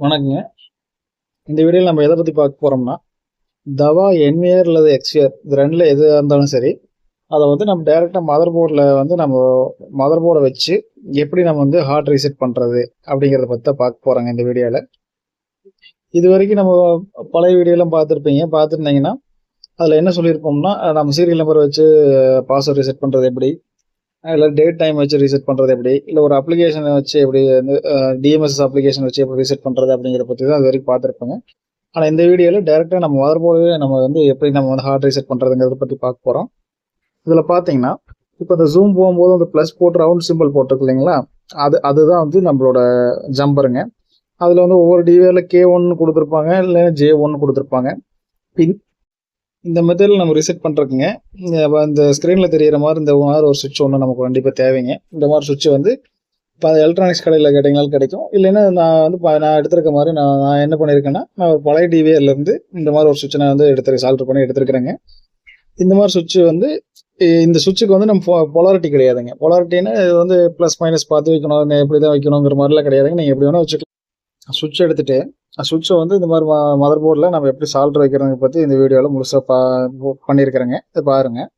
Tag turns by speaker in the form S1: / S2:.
S1: வணக்கங்க. இந்த வீடியோவில் நம்ம எதை பற்றி பார்க்க போகிறோம்னா, தவா என்விஆர் அல்லது எக்ஸ்விஆர் இது ரெண்டில் எது இருந்தாலும் சரி, அதை வந்து நம்ம டைரெக்டாக மதர் போர்டில் வந்து நம்ம மதர் போர்டை வச்சு எப்படி நம்ம வந்து ஹார்ட் ரீசெட் பண்ணுறது அப்படிங்கிறத பற்றி தான் பார்க்க போகிறோங்க இந்த வீடியோவில். இது வரைக்கும் நம்ம பழைய வீடியோலாம் பார்த்துருந்தீங்கன்னா அதில் என்ன சொல்லியிருப்போம்னா, நம்ம சீரியல் நம்பர் வச்சு பாஸ்வேர்ட் ரீசெட் பண்ணுறது எப்படி, இல்லை டேட் டைம் வச்சு ரீசெட் பண்ணுறது எப்படி, இல்லை ஒரு அப்ளிகேஷனை வச்சு எப்படி வந்து டிஎம்எஸ் அப்ளிகேஷன் வச்சு எப்படி ரீசெட் பண்ணுறது அப்படிங்கிறத பற்றி தான் அது வரைக்கும் பார்த்துருப்போங்க. ஆனால் இந்த வீடியோவில் டேரெக்டாக நம்ம மதர் போர்டு நம்ம வந்து எப்படி நம்ம வந்து ஹார்ட் ரீசெட் பண்ணுறதுங்கிறத பற்றி பார்க்க போகிறோம். இதில் பார்த்தீங்கன்னா இப்போ இந்த ஜூம் போகும்போது அந்த ப்ளஸ் போட்டு ரவுண்ட் சிம்பிள் போட்டிருக்கு இல்லைங்களா, அதுதான் வந்து நம்மளோட ஜம்பருங்க. அதில் வந்து ஒவ்வொரு டிவியில் K1 கொடுத்துருப்பாங்க, இல்லைன்னா J1 கொடுத்துருப்பாங்க. இந்த மெத்தடில் நம்ம ரிசெட் பண்ணுறதுக்குங்க இந்த ஸ்க்ரீனில் தெரிகிற மாதிரி இந்த மாதிரி ஒரு சுவிட்ச் ஒன்று நமக்கு கண்டிப்பாக தேவைங்க. இந்த மாதிரி சுவிட்ச் வந்து இப்போ எலக்ட்ரானிக்ஸ் கடையில் கேட்டிங்கனாலும் கிடைக்கும். இல்லைன்னா நான் வந்து நான் எடுத்திருக்க மாதிரி நான் என்ன பண்ணியிருக்கேன்னா, நான் ஒரு பழைய டிவிஆர்லேருந்து இந்த மாதிரி ஒரு சுவிட்சை நான் வந்து சால்டர் பண்ணி எடுத்துருக்கிறேங்க. இந்த மாதிரி சுவிட்சு வந்து இந்த சுவிட்சுக்கு வந்து நம்ம பொலாரிட்டி கிடையாதுங்க. பொலாரிட்டின்னு இது வந்து ப்ளஸ் மைனஸ் பார்த்து வைக்கணும், எப்படி தான் வைக்கணுங்கிற மாதிரிலாம் கிடையாதுங்க. நீங்கள் எப்படி வேணால் வச்சுக்கலாம். சுவிட்ச் எடுத்துகிட்டு சுவிட்சை வந்து இந்த மாதிரி மதர் போர்டில் நம்ம எப்படி சால்டர் வைக்கிறத பற்றி இந்த வீடியோவில் முழுசாக பண்ணியிருக்கிறேங்க. இதை பாருங்கள்.